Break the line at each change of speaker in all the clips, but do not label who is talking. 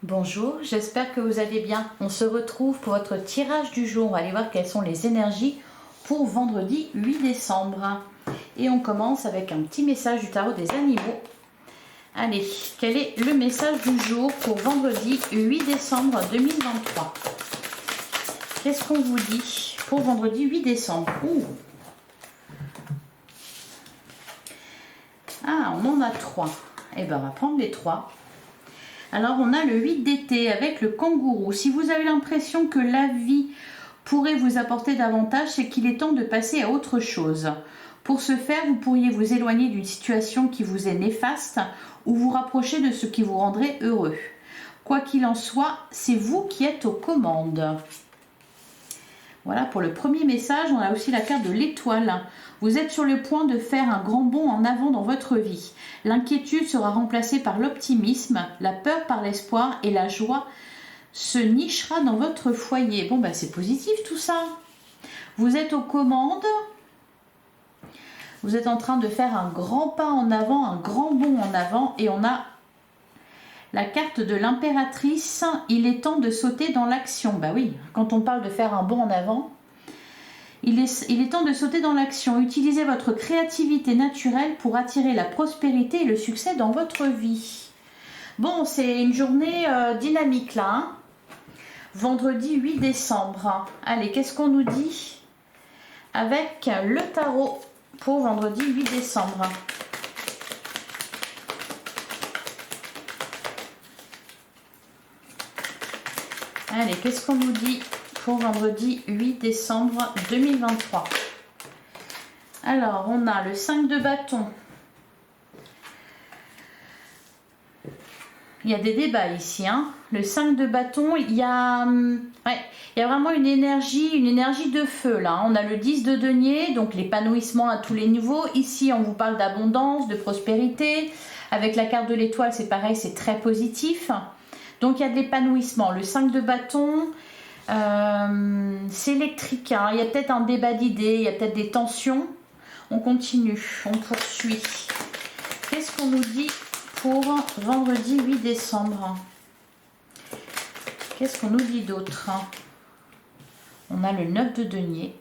Bonjour, j'espère que vous allez bien. On se retrouve pour votre tirage du jour. On va aller voir quelles sont les énergies pour vendredi 8 décembre. Et on commence avec un petit message du tarot des animaux. Allez, quel est le message du jour pour vendredi 8 décembre 2023? Qu'est-ce qu'on vous dit pour vendredi 8 décembre? Ah, on en a 3. Eh bien, on va prendre les 3. Alors, on a le 8 d'été avec le kangourou. Si vous avez l'impression que la vie pourrait vous apporter davantage, c'est qu'il est temps de passer à autre chose. Pour ce faire, vous pourriez vous éloigner d'une situation qui vous est néfaste ou vous rapprocher de ce qui vous rendrait heureux. Quoi qu'il en soit, c'est vous qui êtes aux commandes. Voilà pour le premier message. On a aussi la carte de l'étoile. Vous êtes sur le point de faire un grand bond en avant dans votre vie. L'inquiétude sera remplacée par l'optimisme, la peur par l'espoir et la joie se nichera dans votre foyer. Bon, c'est positif tout ça. Vous êtes aux commandes. Vous êtes en train de faire un grand pas en avant, un grand bond en avant. Et on a la carte de l'impératrice. Il est temps de sauter dans l'action. Bah oui, quand on parle de faire un bond en avant, il est temps de sauter dans l'action. Utilisez votre créativité naturelle pour attirer la prospérité et le succès dans votre vie. Bon, c'est une journée dynamique là. Hein, vendredi 8 décembre. Allez, qu'est-ce qu'on nous dit avec le tarot pour vendredi 8 décembre? Allez, qu'est-ce qu'on nous dit pour vendredi 8 décembre 2023? Alors, on a le 5 de bâton. Il y a des débats ici. Hein. Le 5 de bâton, il y a vraiment une énergie de feu là. On a le 10 de denier, donc l'épanouissement à tous les niveaux. Ici, on vous parle d'abondance, de prospérité. Avec la carte de l'étoile, c'est pareil, c'est très positif. Donc, il y a de l'épanouissement. Le 5 de bâton, c'est électrique. Hein. Il y a peut-être un débat d'idées, il y a peut-être des tensions. On continue, on poursuit. Qu'est-ce qu'on nous dit pour vendredi 8 décembre? Qu'est-ce qu'on nous dit d'autre? On a le 9 de denier.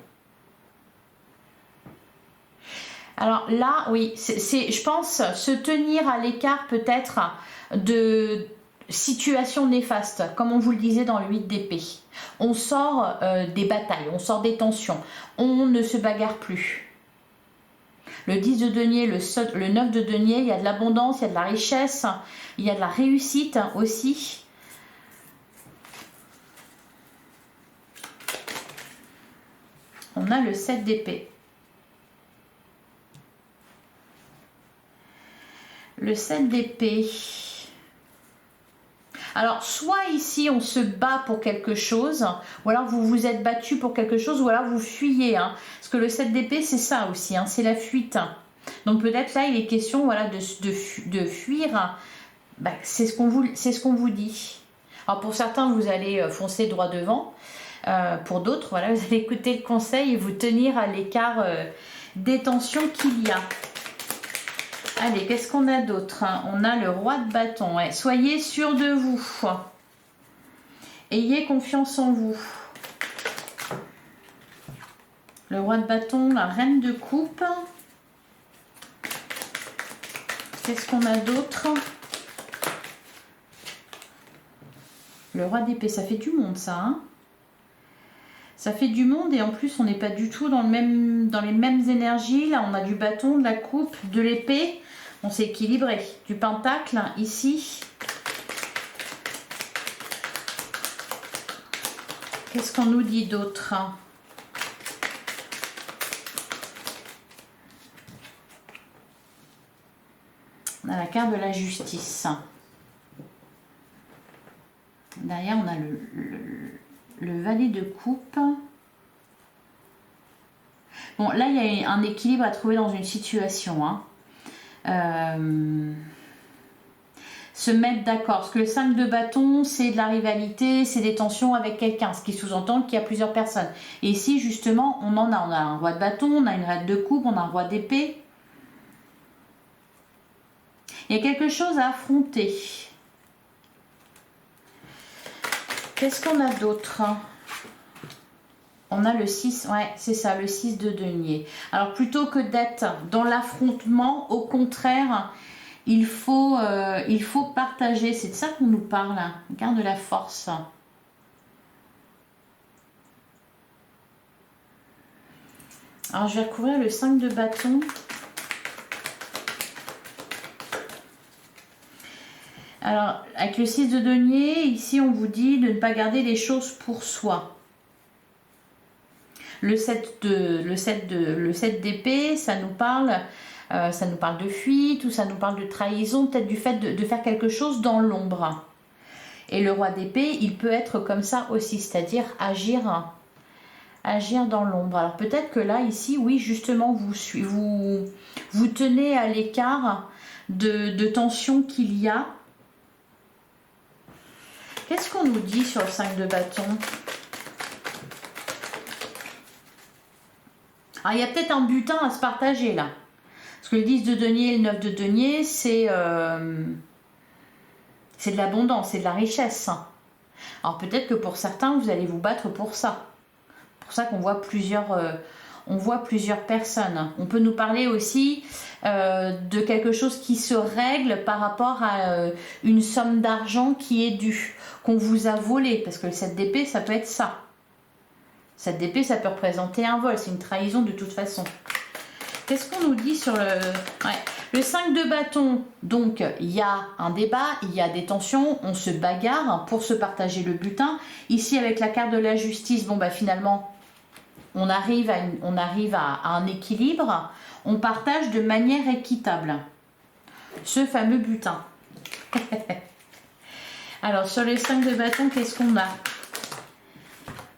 Alors là, oui, je pense se tenir à l'écart peut-être de situation néfaste, comme on vous le disait dans le 8 d'épée. On sort des batailles, on sort des tensions, on ne se bagarre plus. Le 10 de denier, le 9 de denier, il y a de l'abondance, il y a de la richesse, il y a de la réussite aussi. On a le 7 d'épée. Le 7 d'épée. Alors, soit ici, on se bat pour quelque chose, ou alors vous vous êtes battu pour quelque chose, ou alors vous fuyez. Hein, parce que le 7 d'épée, c'est ça aussi, hein, c'est la fuite. Donc, peut-être là, il est question de fuir. C'est ce qu'on vous dit. Alors, pour certains, vous allez foncer droit devant. Pour d'autres, voilà, vous allez écouter le conseil et vous tenir à l'écart des tensions qu'il y a. Allez, qu'est-ce qu'on a d'autre? On a le roi de bâton. Ouais. Soyez sûr de vous. Ayez confiance en vous. Le roi de bâton, la reine de coupe. Qu'est-ce qu'on a d'autre? Le roi d'épée, ça fait du monde ça. Hein, ça fait du monde et en plus on n'est pas du tout dans les mêmes énergies. Là on a du bâton, de la coupe, de l'épée. On s'est équilibré. Du pentacle ici. Qu'est-ce qu'on nous dit d'autre? On a la carte de la justice. Derrière on a le valet de coupe. Bon là il y a un équilibre à trouver dans une situation. Hein. Se mettre d'accord, parce que le 5 de bâton c'est de la rivalité, c'est des tensions avec quelqu'un, ce qui sous-entend qu'il y a plusieurs personnes. Et ici justement on a un roi de bâton, on a une reine de coupe, on a un roi d'épée. Il y a quelque chose à affronter. Qu'est-ce qu'on a d'autre? On a le 6, ouais, c'est ça, le 6 de denier. Alors, plutôt que d'être dans l'affrontement, au contraire, il faut partager. C'est de ça qu'on nous parle. Garde la force. Alors, je vais recouvrir le 5 de bâton. Alors, avec le 6 de denier, ici, on vous dit de ne pas garder les choses pour soi. Le 7 d'épée, ça nous parle de fuite ou ça nous parle de trahison, peut-être du fait de faire quelque chose dans l'ombre. Et le roi d'épée, il peut être comme ça aussi, c'est-à-dire agir dans l'ombre. Alors peut-être que là, ici, oui, justement, vous tenez à l'écart de tensions qu'il y a. Qu'est-ce qu'on nous dit sur le 5 de bâton? Alors, il y a peut-être un butin à se partager là. Parce que le 10 de denier et le 9 de denier, c'est de l'abondance, c'est de la richesse. Alors peut-être que pour certains, vous allez vous battre pour ça. C'est pour ça qu'on voit plusieurs personnes. On peut nous parler aussi de quelque chose qui se règle par rapport à une somme d'argent qui est due, qu'on vous a volé. Parce que le 7 d'épée, ça peut être ça. 7 d'épée, ça peut représenter un vol. C'est une trahison de toute façon. Qu'est-ce qu'on nous dit sur le 5 de bâton? Donc, il y a un débat, il y a des tensions, on se bagarre pour se partager le butin. Ici, avec la carte de la justice, bon, bah, finalement, on arrive à un équilibre. On partage de manière équitable ce fameux butin. Alors, sur les 5 de bâton, qu'est-ce qu'on a?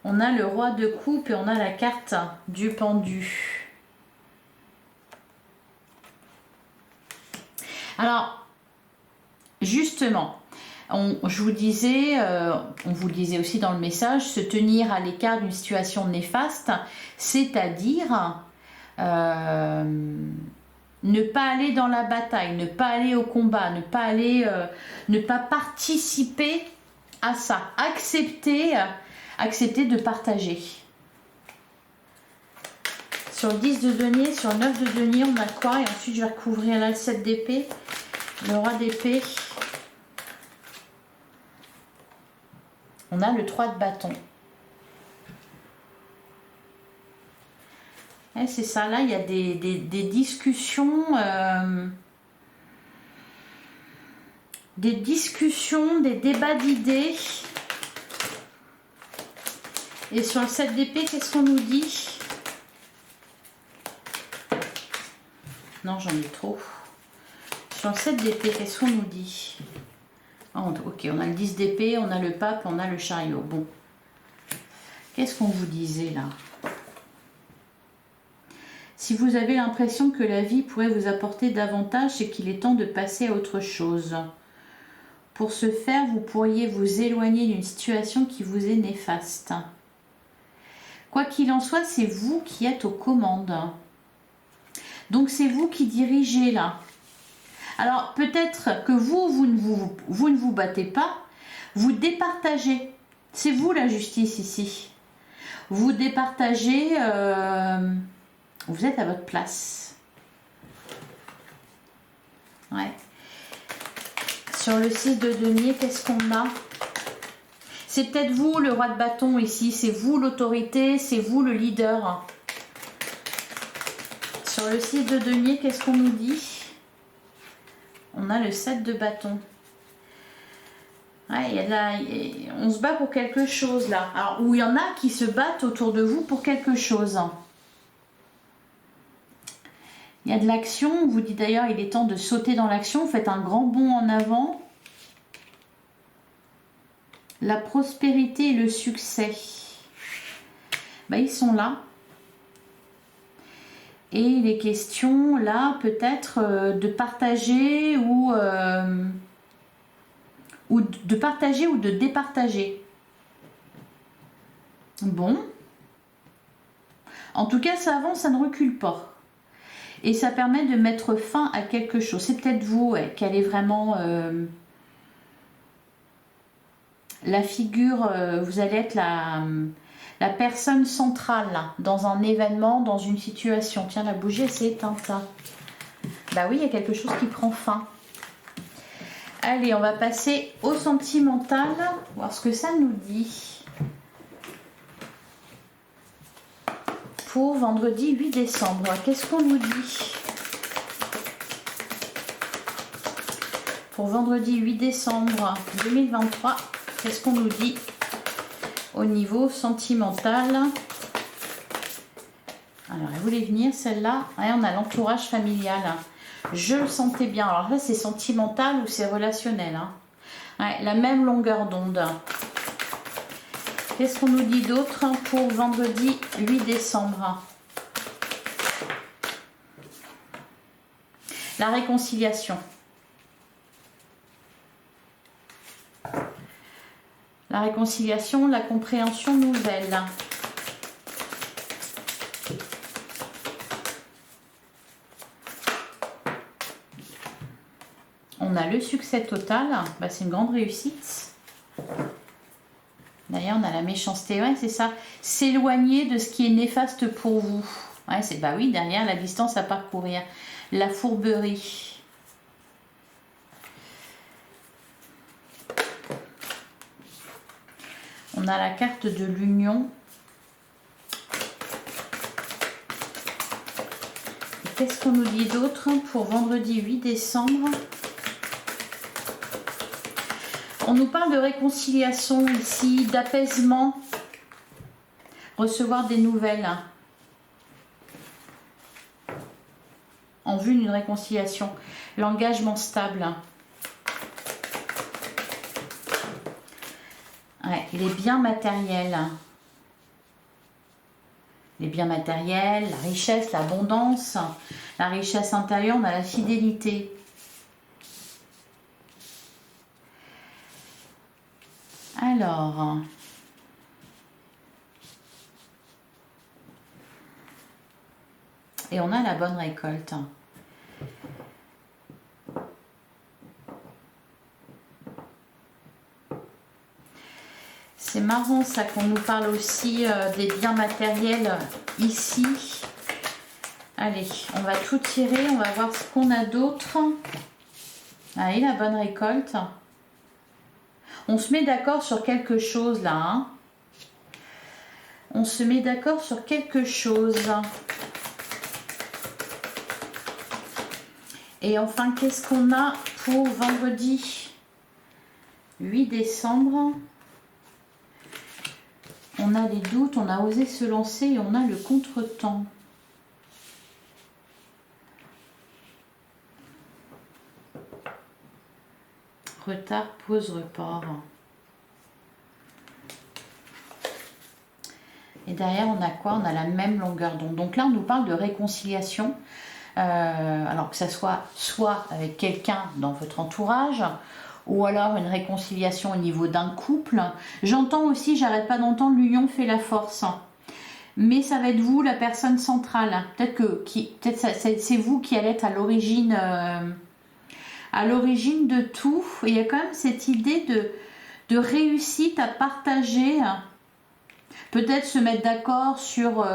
On a le roi de coupe et on a la carte du pendu. Alors, justement, je vous disais, on vous le disait aussi dans le message, se tenir à l'écart d'une situation néfaste, c'est-à-dire ne pas aller dans la bataille, ne pas aller au combat, ne pas participer à ça, accepter de partager. Sur le 10 de denier, sur le 9 de denier, on a quoi? Et ensuite, je vais recouvrir là le 7 d'épée, le roi d'épée. On a le 3 de bâton. Et c'est ça, là, il y a des discussions... des débats d'idées. Et sur le 7 d'épée, qu'est-ce qu'on nous dit? Non, j'en ai trop. Sur le 7 d'épée, qu'est-ce qu'on nous dit? Ok, on a le 10 d'épée, on a le pape, on a le chariot. Bon. Qu'est-ce qu'on vous disait là? Si vous avez l'impression que la vie pourrait vous apporter davantage, c'est qu'il est temps de passer à autre chose. Pour ce faire, vous pourriez vous éloigner d'une situation qui vous est néfaste. Quoi qu'il en soit, c'est vous qui êtes aux commandes. Donc c'est vous qui dirigez là. Alors peut-être que vous ne vous battez pas, vous départagez. C'est vous la justice ici. Vous départagez, vous êtes à votre place. Ouais. Sur le 6 de denier, qu'est-ce qu'on a? C'est peut-être vous le roi de bâton ici, c'est vous l'autorité, c'est vous le leader. Sur le 6 de denier, qu'est-ce qu'on nous dit? On a le 7 de bâton. Ouais, on se bat pour quelque chose là. Alors, où il y en a qui se battent autour de vous pour quelque chose. Il y a de l'action. On vous dit d'ailleurs, il est temps de sauter dans l'action. Vous faites un grand bond en avant. La prospérité et le succès. Ben, ils sont là. Et il est question là peut-être de partager ou de partager ou de départager. Bon. En tout cas, ça avance, ça ne recule pas. Et ça permet de mettre fin à quelque chose. C'est peut-être vous qui allez vraiment la figure, vous allez être la personne centrale là, dans un événement, dans une situation. Tiens, la bougie, elle s'est éteinte là. Bah oui, il y a quelque chose qui prend fin. Allez, on va passer au sentimental, voir ce que ça nous dit. Pour vendredi 8 décembre, qu'est-ce qu'on nous dit? Pour vendredi 8 décembre 2023, qu'est-ce qu'on nous dit au niveau sentimental? Alors, elle voulait venir celle-là. Ouais, on a l'entourage familial. Je le sentais bien. Alors là, c'est sentimental ou c'est relationnel, hein. Ouais, la même longueur d'onde. Qu'est-ce qu'on nous dit d'autre pour vendredi 8 décembre? La réconciliation. La réconciliation, la compréhension nouvelle. On a le succès total, bah, c'est une grande réussite. D'ailleurs, on a la méchanceté, ouais, c'est ça. S'éloigner de ce qui est néfaste pour vous. Ouais, c'est bah oui, derrière la distance à parcourir. La fourberie. On a la carte de l'union. Qu'est-ce qu'on nous dit d'autre pour vendredi 8 décembre? On nous parle de réconciliation ici, d'apaisement, recevoir des nouvelles en vue d'une réconciliation, l'engagement stable. Ouais, les biens matériels. Les biens matériels, la richesse, l'abondance, la richesse intérieure, on a la fidélité. Alors, et on a la bonne récolte. C'est marrant ça qu'on nous parle aussi des biens matériels ici. Allez, on va tout tirer, on va voir ce qu'on a d'autre. Allez, la bonne récolte. On se met d'accord sur quelque chose là, hein. On se met d'accord sur quelque chose. Et enfin, qu'est-ce qu'on a pour vendredi 8 décembre? On a des doutes, on a osé se lancer et on a le contretemps. Retard, pause, report. Et derrière, on a quoi? On a la même longueur d'onde. Donc là, on nous parle de réconciliation. Alors que ça soit avec quelqu'un dans votre entourage, ou alors une réconciliation au niveau d'un couple. J'entends aussi, j'arrête pas d'entendre, l'union fait la force. Mais ça va être vous, la personne centrale. Peut-être c'est vous qui allez être à l'origine de tout. Et il y a quand même cette idée de réussite à partager. Peut-être se mettre d'accord sur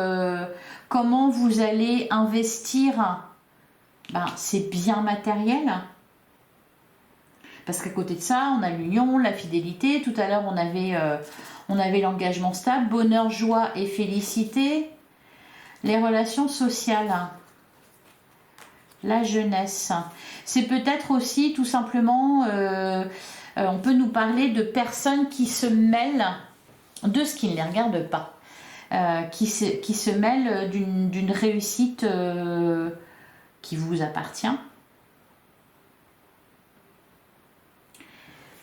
comment vous allez investir c'est bien matériel. Parce qu'à côté de ça, on a l'union, la fidélité. Tout à l'heure, on avait l'engagement stable, bonheur, joie et félicité. Les relations sociales. La jeunesse. C'est peut-être aussi tout simplement, on peut nous parler de personnes qui se mêlent de ce qui ne les regarde pas. Qui se mêlent d'une réussite qui vous appartient.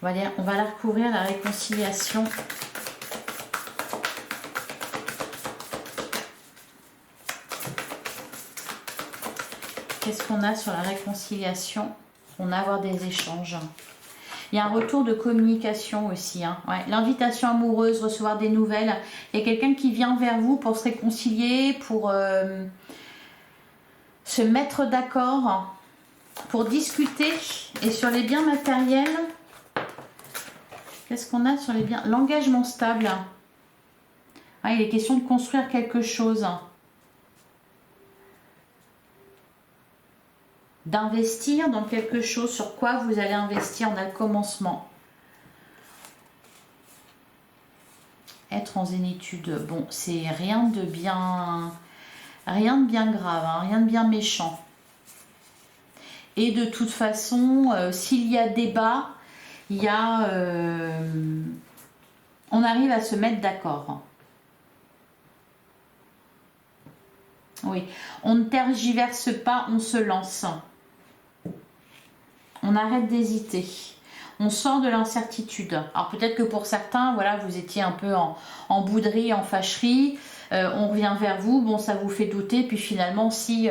On va la recouvrir, la réconciliation. Qu'est-ce qu'on a sur la réconciliation? On a avoir des échanges. Il y a un retour de communication aussi. Hein. Ouais. L'invitation amoureuse, recevoir des nouvelles. Il y a quelqu'un qui vient vers vous pour se réconcilier, pour se mettre d'accord, pour discuter. Et sur les biens matériels, Qu'est-ce qu'on a sur les biens? L'engagement stable. Ah, il est question de construire quelque chose. D'investir dans quelque chose. Sur quoi vous allez investir? On a le commencement. Être en zénitude. Bon, c'est rien de bien grave, hein, rien de bien méchant. Et de toute façon, s'il y a débat, il y a... on arrive à se mettre d'accord. Oui, on ne tergiverse pas, on se lance. On arrête d'hésiter. On sort de l'incertitude. Alors peut-être que pour certains, voilà, vous étiez un peu en bouderie, en fâcherie. On revient vers vous, bon, ça vous fait douter. Puis finalement, si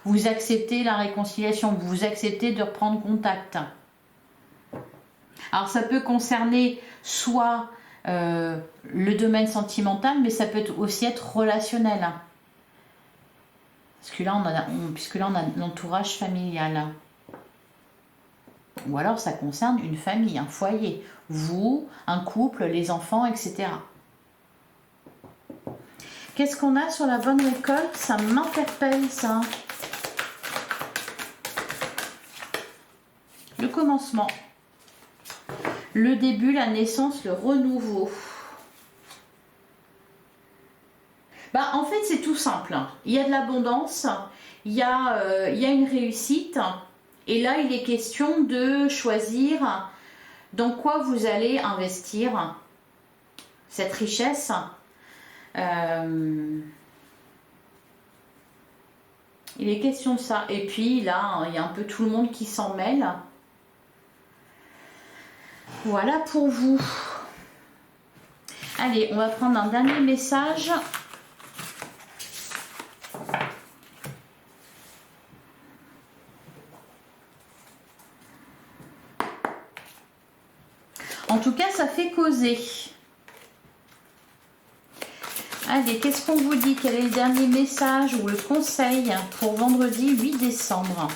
vous acceptez la réconciliation, vous acceptez de reprendre contact. Alors ça peut concerner soit le domaine sentimental, mais ça peut aussi être relationnel. Parce que là, puisque là, on a l'entourage familial. Ou alors ça concerne une famille, un foyer. Vous, un couple, les enfants, etc. Qu'est-ce qu'on a sur la bonne récolte? Ça m'interpelle, ça. Le commencement. Le début, la naissance, le renouveau. Bah, en fait, c'est tout simple. Il y a de l'abondance, il y a une réussite. Et là, il est question de choisir dans quoi vous allez investir cette richesse. Il est question de ça. Et puis là, il y a un peu tout le monde qui s'en mêle. Voilà pour vous. Allez, on va prendre un dernier message. En tout cas, ça fait causer. Allez, qu'est-ce qu'on vous dit? Quel est le dernier message ou le conseil pour vendredi 8 décembre?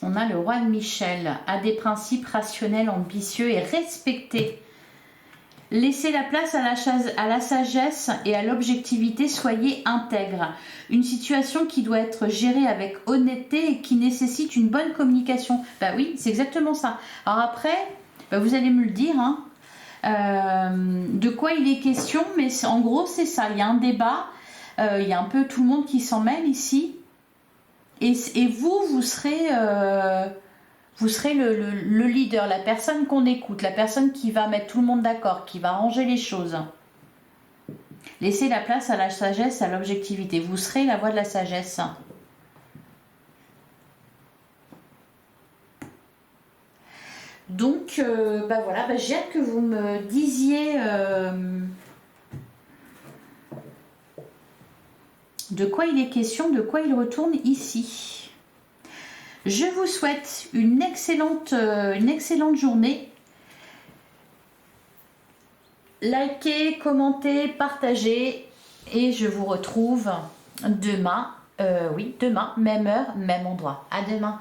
On a le roi de Michel, a des principes rationnels, ambitieux et respectés. Laissez la place à la sagesse et à l'objectivité, soyez intègre. Une situation qui doit être gérée avec honnêteté et qui nécessite une bonne communication. Bah oui, c'est exactement ça. Alors après, bah vous allez me le dire, hein, de quoi il est question, mais en gros c'est ça, il y a un débat, il y a un peu tout le monde qui s'en mêle ici. Et vous serez... vous serez le leader, la personne qu'on écoute, la personne qui va mettre tout le monde d'accord, qui va arranger les choses. Laissez la place à la sagesse, à l'objectivité. Vous serez la voix de la sagesse. Donc, bah voilà, bah j'ai hâte que vous me disiez de quoi il est question, de quoi il retourne ici. Je vous souhaite une excellente journée. Likez, commentez, partagez et je vous retrouve demain. Oui, demain, même heure, même endroit. À demain.